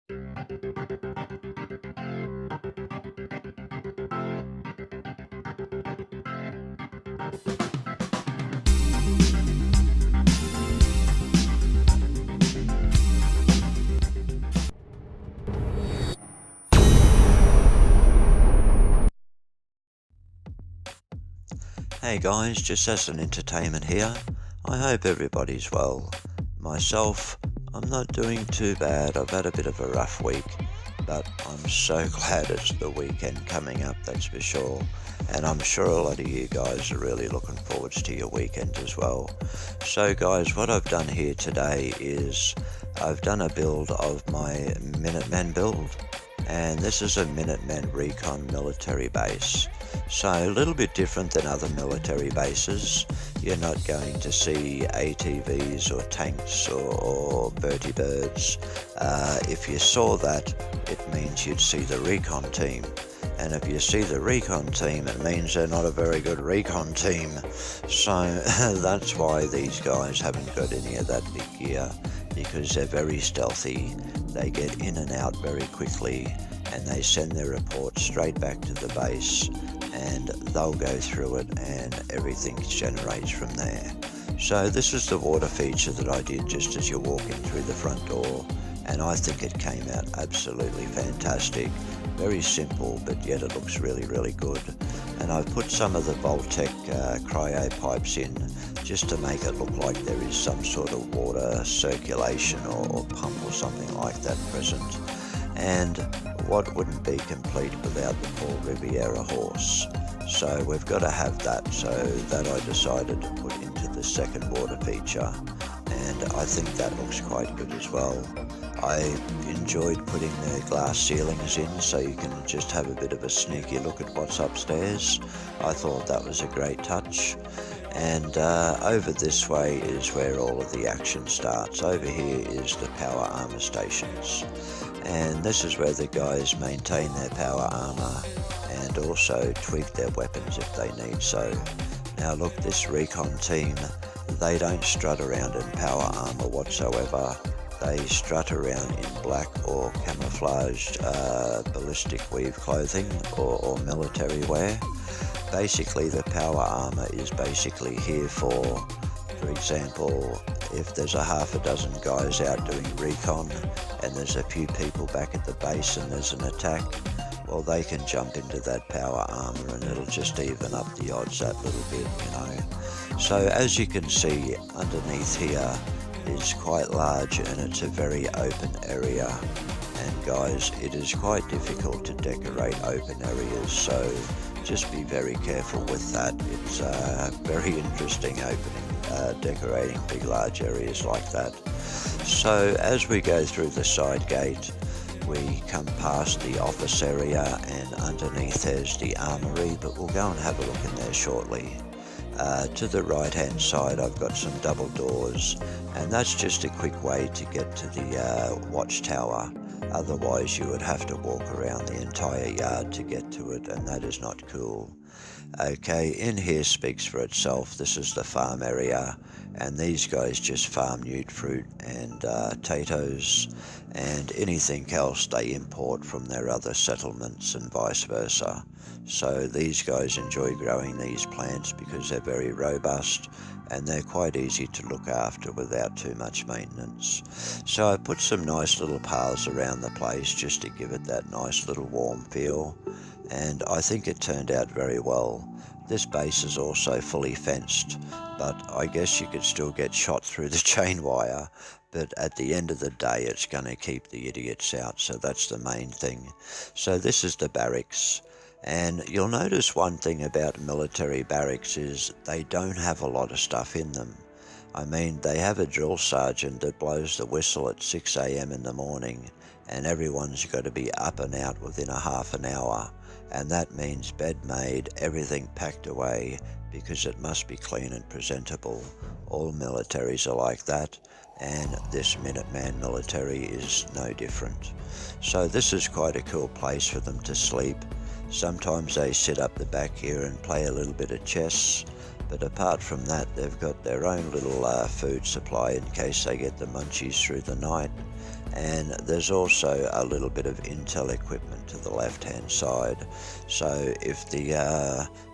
Hey guys, just as an entertainment here, I hope everybody's well. Myself, I'm not doing too bad. I've had a bit of a rough week, but I'm so glad it's the weekend coming up, that's for sure. And I'm sure a lot of you guys are really looking forward to your weekend as well. So guys, what I've done here today is I've done a build of my Minutemen build. And this is a Minutemen Recon military base. So a little bit different than other military bases. You're not going to see ATVs or tanks or vertibirds. If you saw that, it means you'd see the Recon team. And if you see the Recon team, it means they're not a very good Recon team. So that's why these guys haven't got any of that big gear, because they're very stealthy. They get in and out very quickly, and they send their report straight back to the base, and they'll go through it and everything generates from there. So this is the water feature that I did just as you're walking through the front door, and I think it came out absolutely fantastic. Very simple, but yet it looks really, really good. And I've put some of the Voltec cryo pipes in just to make it look like there is some sort of water circulation or pump or something like that present. And what wouldn't be complete without the Paul Riviera horse? So we've got to have that, so that I decided to put into the second water feature, and I think that looks quite good as well. I enjoyed putting the glass ceilings in so you can just have a bit of a sneaky look at what's upstairs. I thought that was a great touch. And over this way is where all of the action starts. Over here is the power armor stations. And this is where the guys maintain their power armor and also tweak their weapons if they need so. Now look, this Recon team, they don't strut around in power armor whatsoever. They strut around in black or camouflaged ballistic weave clothing or military wear. Basically, the power armor is basically here for example, if there's a half a dozen guys out doing recon and there's a few people back at the base and there's an attack, well, they can jump into that power armor and it'll just even up the odds that little bit, you know. So as you can see, underneath here is quite large and it's a very open area. And guys, it is quite difficult to decorate open areas, so just be very careful with that. It's very interesting decorating big large areas like that. So as we go through the side gate, we come past the office area, and underneath there's the Armory, but we'll go and have a look in there shortly. To the right hand side I've got some double doors, and that's just a quick way to get to the Watchtower. Otherwise you would have to walk around the entire yard to get to it, and that is not cool. Okay, in here speaks for itself. This is the farm area, and these guys just farm newt fruit and potatoes and anything else they import from their other settlements and vice versa. So these guys enjoy growing these plants because they're very robust and they're quite easy to look after without too much maintenance. So I put some nice little paths around the place just to give it that nice little warm feel, and I think it turned out very well. This base is also fully fenced, but I guess you could still get shot through the chain wire, but at the end of the day it's going to keep the idiots out, so that's the main thing. So this is the barracks. And you'll notice one thing about military barracks is they don't have a lot of stuff in them. I mean, they have a drill sergeant that blows the whistle at 6 a.m. in the morning, and everyone's got to be up and out within a half an hour. And that means bed made, everything packed away, because it must be clean and presentable. All militaries are like that, and this Minuteman military is no different. So this is quite a cool place for them to sleep. Sometimes they sit up the back here and play a little bit of chess, but apart from that they've got their own little food supply in case they get the munchies through the night. and there's also a little bit of intel equipment to the left hand side. So if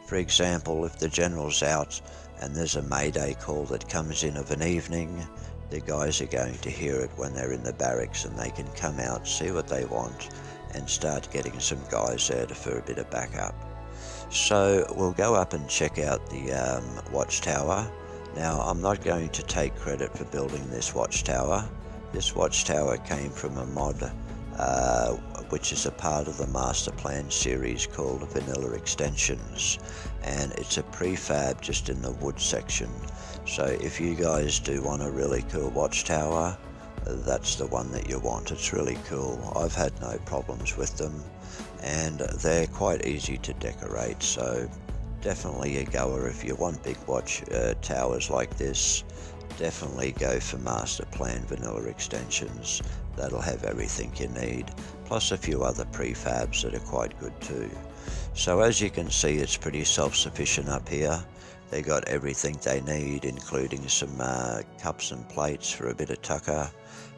for example, if the general's out and there's a mayday call that comes in of an evening, the guys are going to hear it when they're in the barracks, and they can come out, see what they want, and start getting some guys there for a bit of backup. So we'll go up and check out the Watchtower. Now, I'm not going to take credit for building this Watchtower. This Watchtower came from a mod which is a part of the master plan series called Vanilla Extensions, and it's a prefab just in the wood section. So if you guys do want a really cool Watchtower, that's the one that you want. It's really cool. I've had no problems with them, and they're quite easy to decorate, so definitely a goer if you want big towers like this. Definitely go for master plan vanilla extensions. That'll have everything you need, plus a few other prefabs that are quite good too. So as you can see, it's pretty self-sufficient up here. They got everything they need, including some cups and plates for a bit of tucker.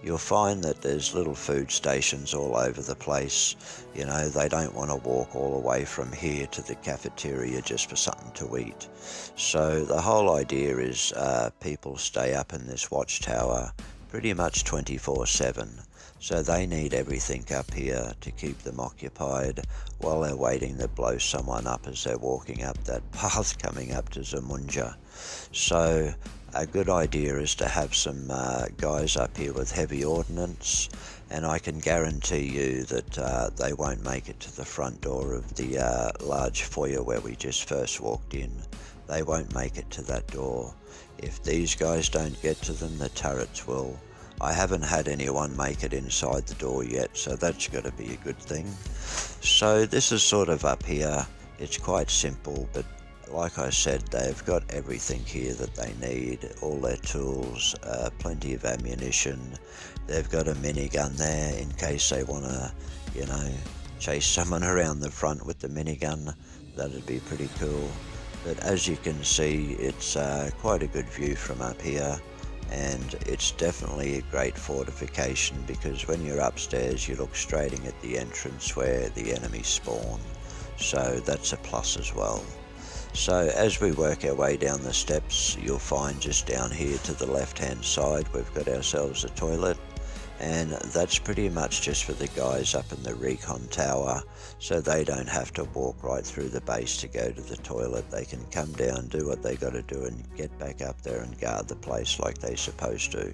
You'll find that there's little food stations all over the place. You know, they don't want to walk all the way from here to the cafeteria just for something to eat. So the whole idea is people stay up in this watchtower pretty much 24/7. So they need everything up here to keep them occupied while they're waiting to blow someone up as they're walking up that path coming up to Zamunja. So a good idea is to have some guys up here with heavy ordnance, and I can guarantee you that they won't make it to the front door of the large foyer where we just first walked in. They won't make it to that door. If these guys don't get to them, the turrets will. I haven't had anyone make it inside the door yet, so that's got to be a good thing. So this is sort of up here. It's quite simple, but like I said, they've got everything here that they need, all their tools, plenty of ammunition. They've got a minigun there in case they want to, you know, chase someone around the front with the minigun. That'd be pretty cool. But as you can see, it's quite a good view from up here, and it's definitely a great fortification because when you're upstairs, you're looking at the entrance where the enemies spawn. So that's a plus as well. So as we work our way down the steps, you'll find just down here to the left hand side we've got ourselves a toilet, and that's pretty much just for the guys up in the Recon tower, so they don't have to walk right through the base to go to the toilet. They can come down, do what they got to do, and get back up there and guard the place like they're supposed to.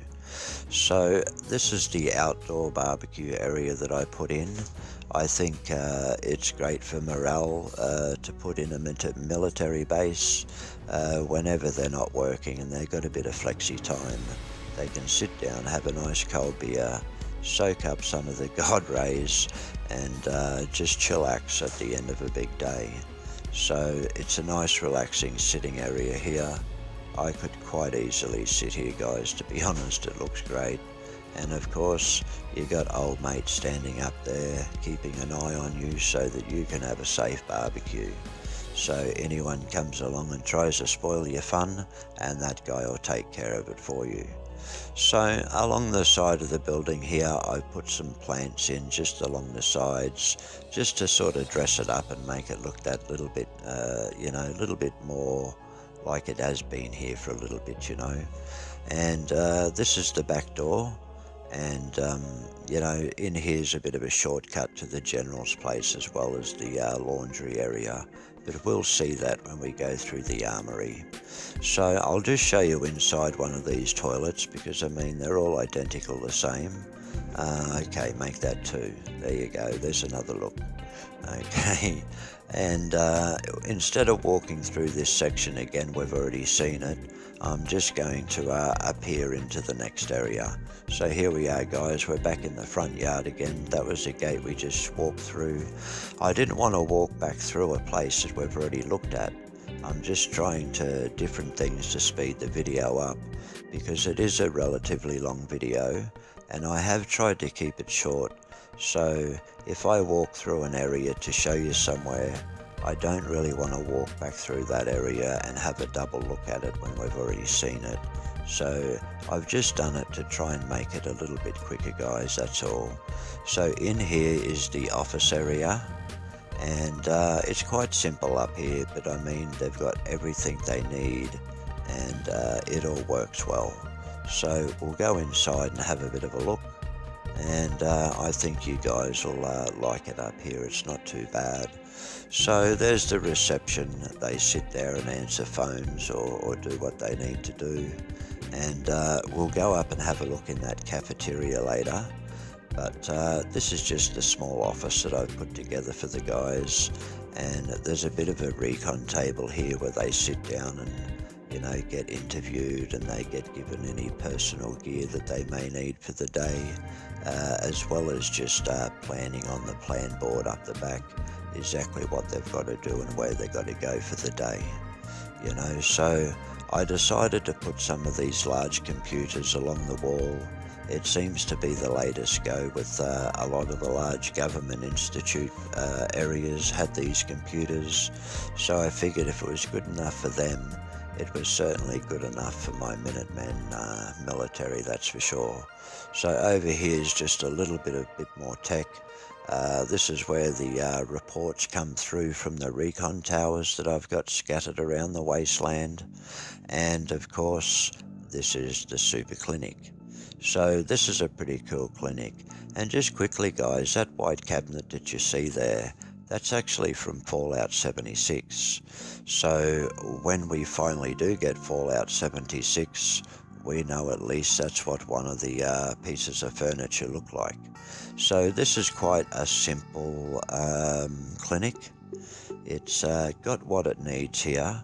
So this is the outdoor barbecue area that I put in. I think it's great for morale to put in a military base whenever they're not working and they've got a bit of flexi time. They can sit down, have a nice cold beer, soak up some of the God rays, and just chillax at the end of a big day. So it's a nice relaxing sitting area here. I could quite easily sit here, guys, to be honest. It looks great. And of course, you got old mate standing up there keeping an eye on you so that you can have a safe barbecue. So anyone comes along and tries to spoil your fun, and that guy will take care of it for you. So along the side of the building here, I've put some plants in just along the sides, just to sort of dress it up and make it look that little bit, a little bit more like it has been here for a little bit, you know. And this is the back door, and in here's a bit of a shortcut to the general's place as well as the laundry area, but we'll see that when we go through the armory. So I'll just show you inside one of these toilets because I mean they're all identical the same. Okay, make that 2. There you go, there's another look. Okay, and instead of walking through this section again, we've already seen it, I'm just going to appear into the next area. So here we are, guys, we're back in the front yard again. That was the gate we just walked through. I didn't want to walk back through a place that we've already looked at. I'm just trying to different things to speed the video up because it is a relatively long video and I have tried to keep it short. So if I walk through an area to show you somewhere, I don't really want to walk back through that area and have a double look at it when we've already seen it. So I've just done it to try and make it a little bit quicker, guys, that's all. So in here is the office area, and it's quite simple up here, but I mean they've got everything they need, and it all works well. So we'll go inside and have a bit of a look, and I think you guys will like it up here. It's not too bad. So there's the reception. They sit there and answer phones or do what they need to do, and we'll go up and have a look in that cafeteria later. But this is just a small office that I've put together for the guys, and there's a bit of a recon table here where they sit down and, you know, get interviewed, and they get given any personal gear that they may need for the day, as well as just planning on the plan board up the back exactly what they've got to do and where they've got to go for the day, you know. So I decided to put some of these large computers along the wall. It seems to be the latest go with a lot of the large government institute areas had these computers, so I figured if it was good enough for them, it was certainly good enough for my Minutemen military, that's for sure. So over here is just a little bit more tech. This is where the reports come through from the Recon towers that I've got scattered around the wasteland. And of course, this is the super clinic. So this is a pretty cool clinic. And just quickly, guys, that white cabinet that you see there, that's actually from Fallout 76. So when we finally do get Fallout 76, we know at least that's what one of the pieces of furniture look like. So this is quite a simple clinic. It's got what it needs here,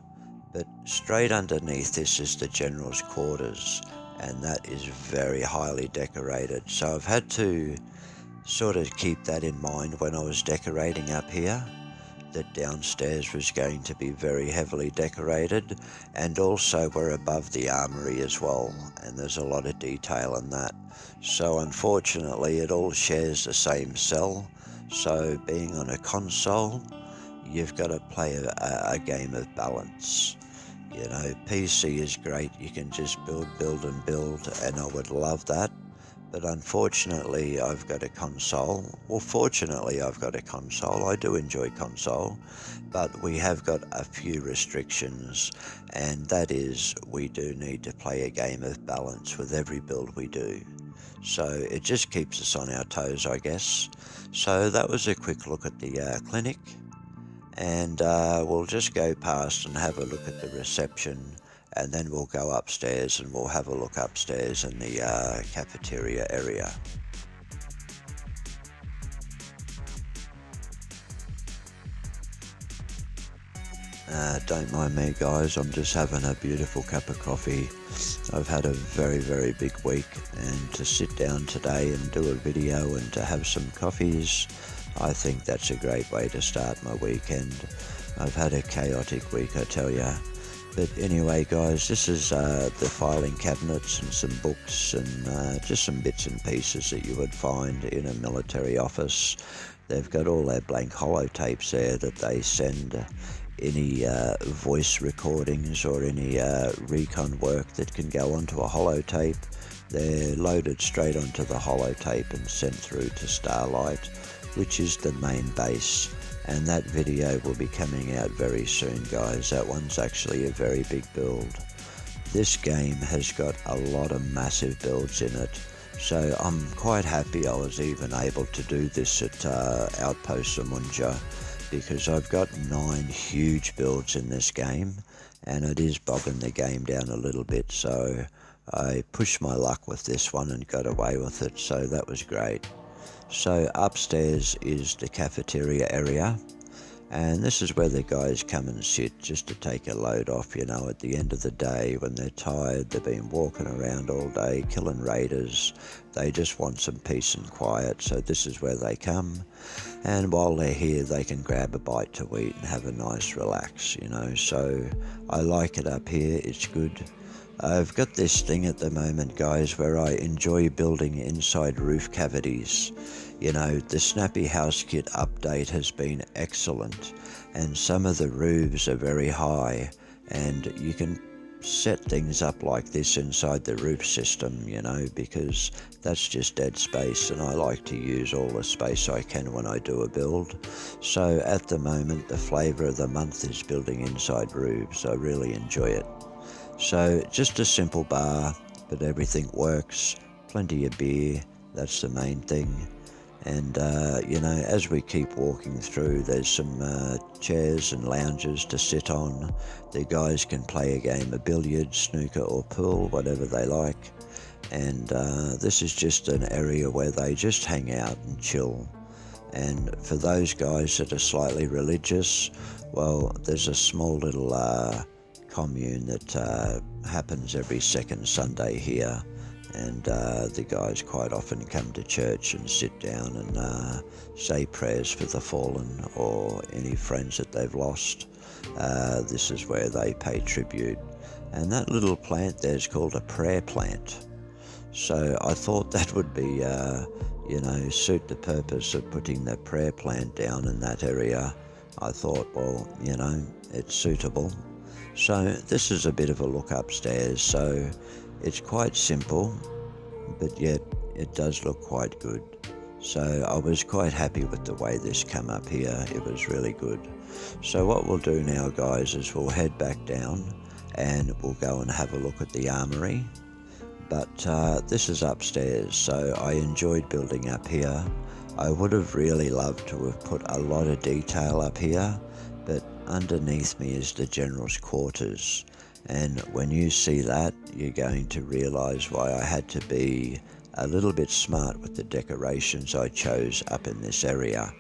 but straight underneath this is the General's quarters, and that is very highly decorated. So I've had to sort of keep that in mind when I was decorating up here, that downstairs was going to be very heavily decorated, and also we're above the Armory as well, and there's a lot of detail in that. So unfortunately it all shares the same cell, so being on a console, you've got to play a game of balance. You know, PC is great, you can just build, and I would love that. But unfortunately, I've got a console. Well, fortunately, I've got a console. I do enjoy console, but we have got a few restrictions, and that is we do need to play a game of balance with every build we do. So it just keeps us on our toes, I guess. So that was a quick look at the clinic, and we'll just go past and have a look at the reception, and then we'll go upstairs and we'll have a look upstairs in the cafeteria area. Don't mind me, guys, I'm just having a beautiful cup of coffee. I've had a very, very big week, and to sit down today and do a video and to have some coffees, I think that's a great way to start my weekend. I've had a chaotic week, I tell ya. But anyway, guys, this is the filing cabinets and some books and just some bits and pieces that you would find in a military office. They've got all their blank holotapes there that they send any voice recordings or any recon work that can go onto a holotape. They're loaded straight onto the holotape and sent through to Starlight, which is the main base. And that video will be coming out very soon, guys. That one's actually a very big build. This game has got a lot of massive builds in it, so I'm quite happy I was even able to do this at Outpost Samunja, because I've got 9 huge builds in this game, and it is bogging the game down a little bit, so I pushed my luck with this one and got away with it, so that was great. So upstairs is the cafeteria area, and this is where the guys come and sit just to take a load off, you know, at the end of the day when they're tired, they've been walking around all day killing raiders, they just want some peace and quiet, so this is where they come, and while they're here they can grab a bite to eat and have a nice relax, you know, so I like it up here, it's good. I've got this thing at the moment, guys, where I enjoy building inside roof cavities. You know, the Snappy House Kit update has been excellent, and some of the roofs are very high, and you can set things up like this inside the roof system, you know, because that's just dead space, and I like to use all the space I can when I do a build. So at the moment, the flavour of the month is building inside roofs. I really enjoy it. So just a simple bar, but everything works. Plenty of beer, that's the main thing. And you know, as we keep walking through, there's some chairs and lounges to sit on. The guys can play a game of billiards, snooker or pool, whatever they like. And this is just an area where they just hang out and chill. And for those guys that are slightly religious, well, there's a small little commune that happens every second Sunday here. And the guys quite often come to church and sit down and say prayers for the fallen or any friends that they've lost. This is where they pay tribute. And that little plant there is called a prayer plant. So I thought that would be, you know, suit the purpose of putting the prayer plant down in that area. I thought, well, you know, it's suitable. So this is a bit of a look upstairs. So it's quite simple, but yet it does look quite good. So I was quite happy with the way this came up here. It was really good. So what we'll do now, guys, is we'll head back down and we'll go and have a look at the armory. But this is upstairs, so I enjoyed building up here. I would have really loved to have put a lot of detail up here, but underneath me is the general's quarters. And when you see that, you're going to realise why I had to be a little bit smart with the decorations I chose up in this area.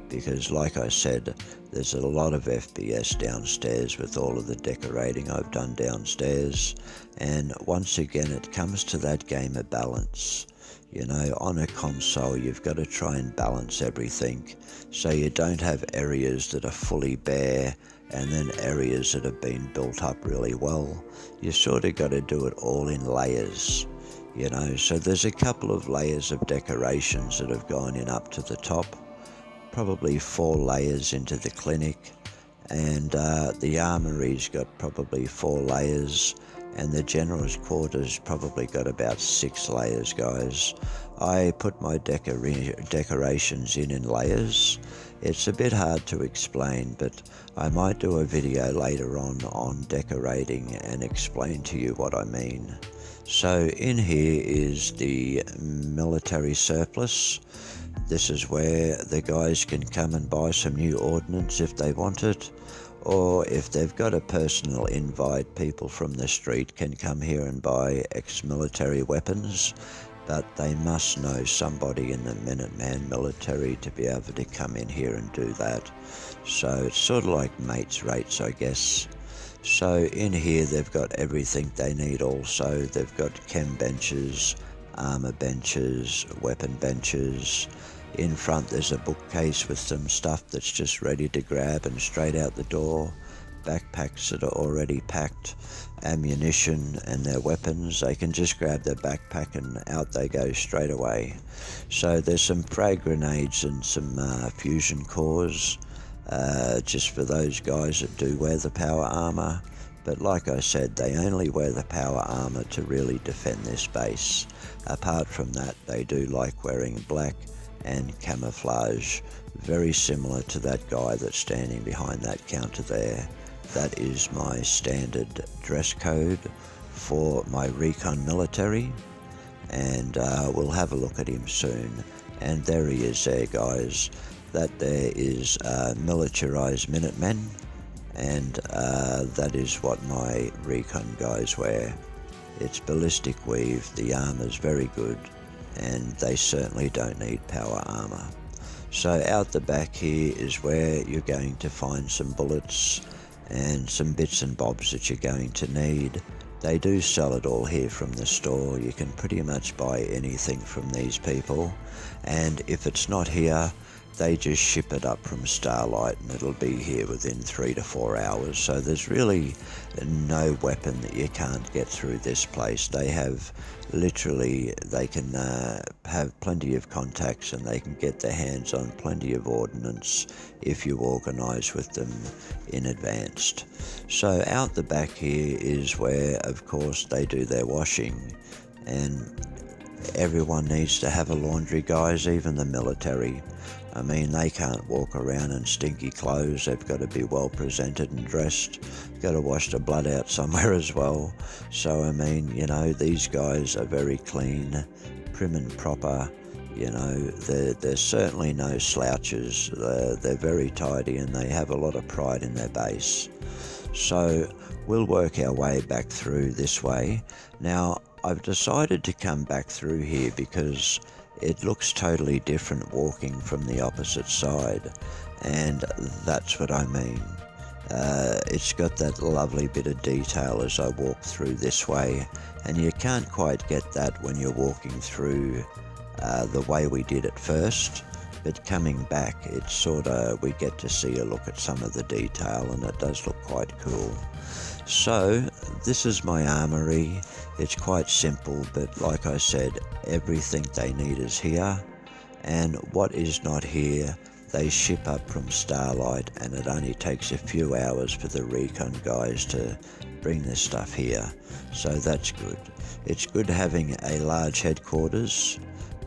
Because like I said, there's a lot of FPS downstairs with all of the decorating I've done downstairs. And once again, it comes to that game of balance. You know, on a console, you've got to try and balance everything so you don't have areas that are fully bare and then areas that have been built up really well. You sort of got to do it all in layers, you know. So there's a couple of layers of decorations that have gone in up to the top, probably 4 layers into the clinic, and the armory's got probably 4 layers, and the general's quarters probably got about 6 layers, guys. I put my decorations in layers. It's a bit hard to explain, but I might do a video later on decorating and explain to you what I mean. So in here is the military surplus. This is where the guys can come and buy some new ordnance if they want it, or if they've got a personal invite, people from the street can come here and buy ex-military weapons, but they must know somebody in the Minuteman military to be able to come in here and do that. So it's sort of like mates rates, I guess. So in here they've got everything they need also. They've got chem benches, armour benches, weapon benches. In front there's a bookcase with some stuff that's just ready to grab and straight out the door. Backpacks that are already packed, ammunition and their weapons. They can just grab their backpack and out they go straight away. So there's some frag grenades and some fusion cores, just for those guys that do wear the power armour. But like I said, they only wear the power armour to really defend this base. Apart from that, they do like wearing black and camouflage, very similar to that guy that's standing behind that counter there. That is my standard dress code for my Recon military, and we'll have a look at him soon. And there he is there, guys. That there is militarized Minutemen, and that is what my Recon guys wear. It's ballistic weave, the armor's very good, and they certainly don't need power armor. So out the back here is where you're going to find some bullets and some bits and bobs that you're going to need. They do sell it all here from the store. You can pretty much buy anything from these people, and if it's not here, they just ship it up from Starlight and it'll be here within 3 to 4 hours. So there's really no weapon that you can't get through this place. They have literally, they can have plenty of contacts and they can get their hands on plenty of ordnance if you organise with them in advance. So out the back here is where, of course, they do their washing, and everyone needs to have a laundry, guys, even the military. I mean, they can't walk around in stinky clothes. They've got to be well presented and dressed. Got to wash the blood out somewhere as well. So, I mean, you know, these guys are very clean, prim and proper. You know, there's certainly no slouches. They're very tidy and they have a lot of pride in their base. So, we'll work our way back through this way. Now, I've decided to come back through here because it looks totally different walking from the opposite side, and that's what I mean. It's got that lovely bit of detail as I walk through this way, and you can't quite get that when you're walking through the way we did at first, but coming back it's sort of, we get to see a look at some of the detail and it does look quite cool. So this is my armory. It's quite simple, but like I said, everything they need is here, and what is not here they ship up from Starlight, and it only takes a few hours for the Recon guys to bring this stuff here, so that's good. It's good having a large headquarters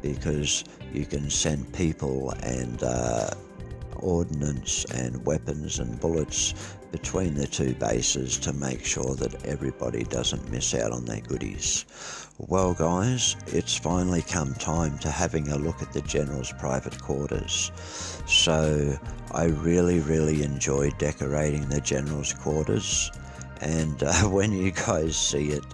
because you can send people and ordnance and weapons and bullets between the two bases to make sure that everybody doesn't miss out on their goodies. Well guys, it's finally come time to having a look at the General's private quarters. So I really enjoyed decorating the General's quarters, and when you guys see it,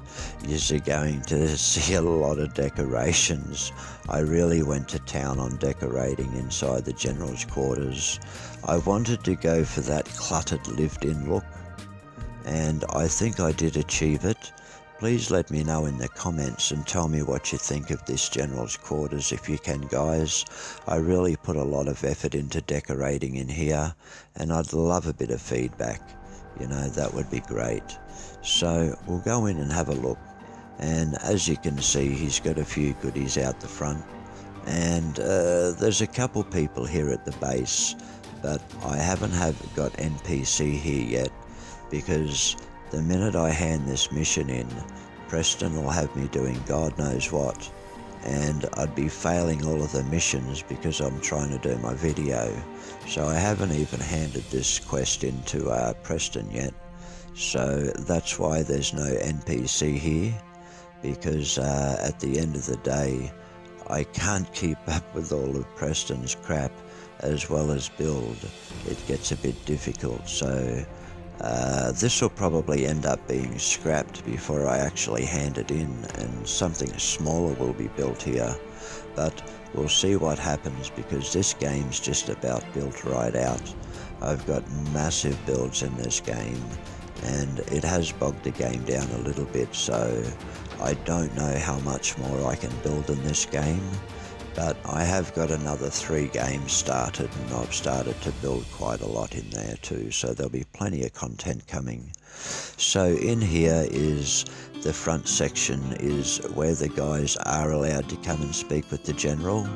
you're going to see a lot of decorations. I really went to town on decorating inside the General's quarters. I wanted to go for that cluttered lived-in look, and I think I did achieve it. Please let me know in the comments and tell me what you think of this General's quarters if you can, guys. I really put a lot of effort into decorating in here, and I'd love a bit of feedback. You know, that would be great. So we'll go in and have a look, and as you can see, he's got a few goodies out the front, and there's a couple people here at the base, but I haven't got NPC here yet, because the minute I hand this mission in, Preston will have me doing God knows what, and I'd be failing all of the missions because I'm trying to do my video. So I haven't even handed this quest in to Preston yet, so that's why there's no NPC here, because at the end of the day I can't keep up with all of Preston's crap as well as build. It gets a bit difficult, so this will probably end up being scrapped before I actually hand it in, and something smaller will be built here. But we'll see what happens, because this game's just about built right out. I've got massive builds in this game, and it has bogged the game down a little bit, so I don't know how much more I can build in this game. But I have got another 3 games started, and I've started to build quite a lot in there too, so there'll be plenty of content coming. So in here is the front section, is where the guys are allowed to come and speak with the General,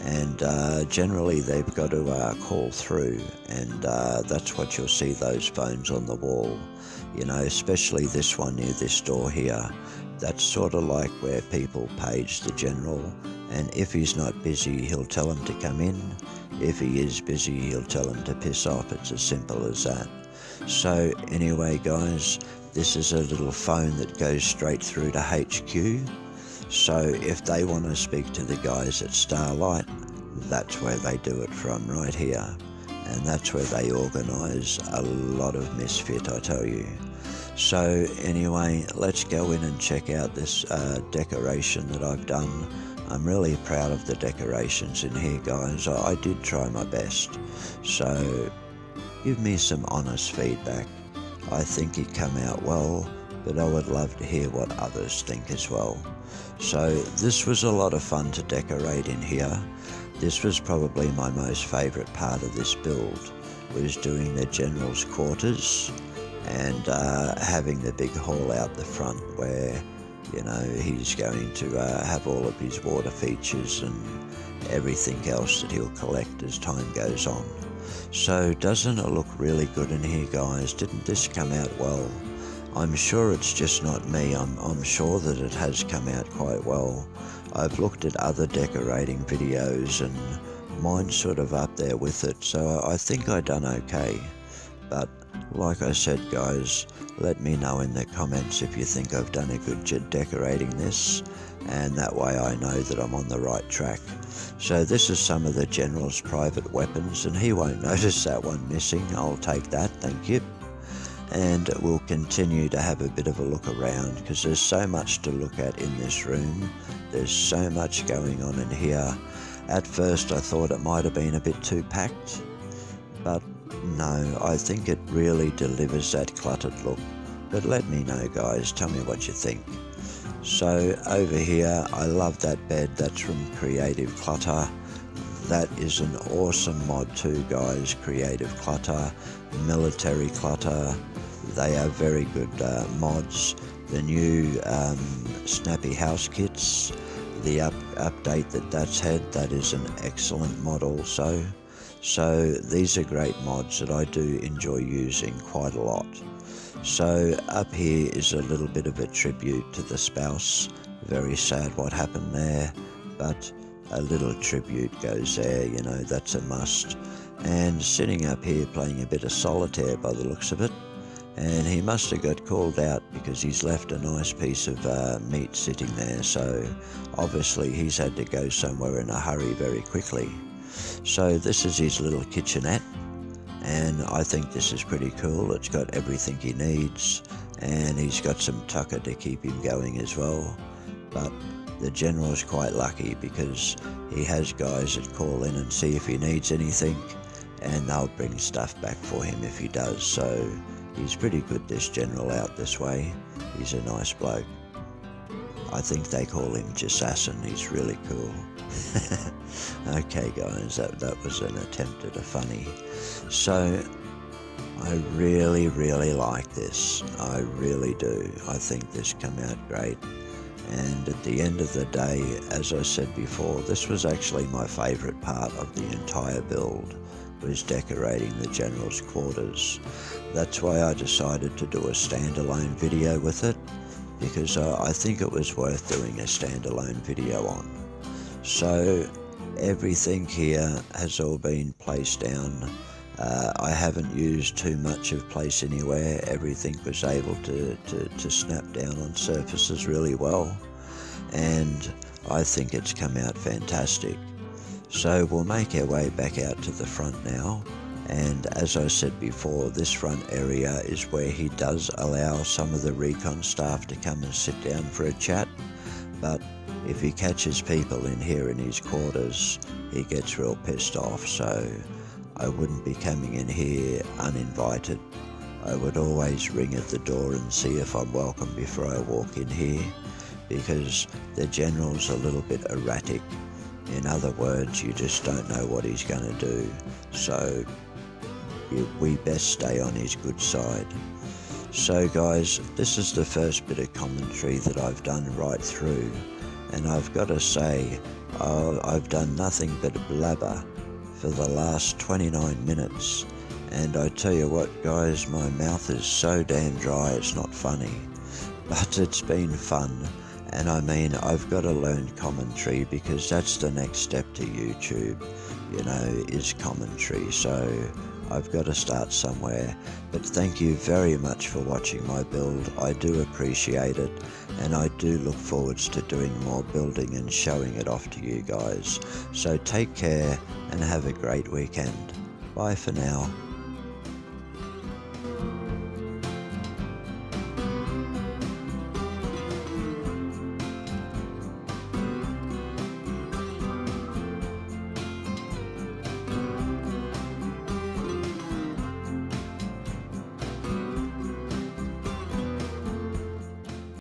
and generally they've got to call through, and that's what you'll see, those phones on the wall, you know, especially this one near this door here. That's sort of like where people page the General, and if he's not busy, he'll tell them to come in. If he is busy, he'll tell them to piss off. It's as simple as that. So anyway, guys, this is a little phone that goes straight through to HQ. So if they want to speak to the guys at Starlight, that's where they do it from, right here. And that's where they organise a lot of misfit, I tell you. So anyway, let's go in and check out this decoration that I've done. I'm really proud of the decorations in here, guys. I did try my best, so give me some honest feedback. I think it came out well, but I would love to hear what others think as well. So this was a lot of fun to decorate in here. This was probably my most favourite part of this build, was doing the general's quarters and having the big hall out the front where, you know, he's going to have all of his water features and everything else that he'll collect as time goes on. So doesn't it look really good in here, guys? Didn't this come out well? I'm sure it's just not me. I'm sure that it has come out quite well. I've looked at other decorating videos and mine's sort of up there with it, so I think I done okay. But like I said, guys, let me know in the comments if you think I've done a good job decorating this, and that way I know that I'm on the right track. So this is some of the general's private weapons, and he won't notice that one missing. I'll take that, thank you. And we'll continue to have a bit of a look around, because there's so much to look at in this room. There's so much going on in here. At first I thought it might have been a bit too packed, but no, I think it really delivers that cluttered look. But let me know, guys, tell me what you think. So over here, I love that bed. That's from Creative Clutter. That is an awesome mod too, guys. Creative Clutter, Military Clutter, they are very good mods. The new Snappy House kits, the update that's had, that is an excellent mod also. So these are great mods that I do enjoy using quite a lot. So up here is a little bit of a tribute to the spouse. Very sad what happened there, but a little tribute goes there, you know, that's a must. And sitting up here playing a bit of solitaire by the looks of it, and he must have got called out because he's left a nice piece of meat sitting there, so obviously he's had to go somewhere in a hurry very quickly. So this is his little kitchenette, and I think this is pretty cool. It's got everything he needs, and he's got some tucker to keep him going as well. But the general's quite lucky because he has guys that call in and see if he needs anything, and they'll bring stuff back for him if he does. So he's pretty good, this general, out this way. He's a nice bloke. I think they call him Jassassin. He's really cool. Okay, guys, that was an attempt at a funny. So I really like this. I really do. I think this came out great. And at the end of the day, as I said before, this was actually my favourite part of the entire build, was decorating the general's quarters. That's why I decided to do a standalone video with it, because I think it was worth doing a standalone video on. So everything here has all been placed down. I haven't used too much of Place Anywhere. Everything was able to snap down on surfaces really well, and I think it's come out fantastic. So we'll make our way back out to the front now, and as I said before, this front area is where he does allow some of the Recon staff to come and sit down for a chat, but if he catches people in here in his quarters, he gets real pissed off. So I wouldn't be coming in here uninvited. I would always ring at the door and see if I'm welcome before I walk in here, because the general's a little bit erratic. In other words, you just don't know what he's going to do, so we best stay on his good side. So guys, this is the first bit of commentary that I've done right through, and I've got to say, I've done nothing but blabber for the last 29 minutes, and I tell you what, guys, my mouth is so damn dry it's not funny, but it's been fun. And I mean, I've got to learn commentary, because that's the next step to YouTube, you know, is commentary. So I've got to start somewhere. But thank you very much for watching my build. I do appreciate it, and I do look forwards to doing more building and showing it off to you guys. So take care and have a great weekend. Bye for now.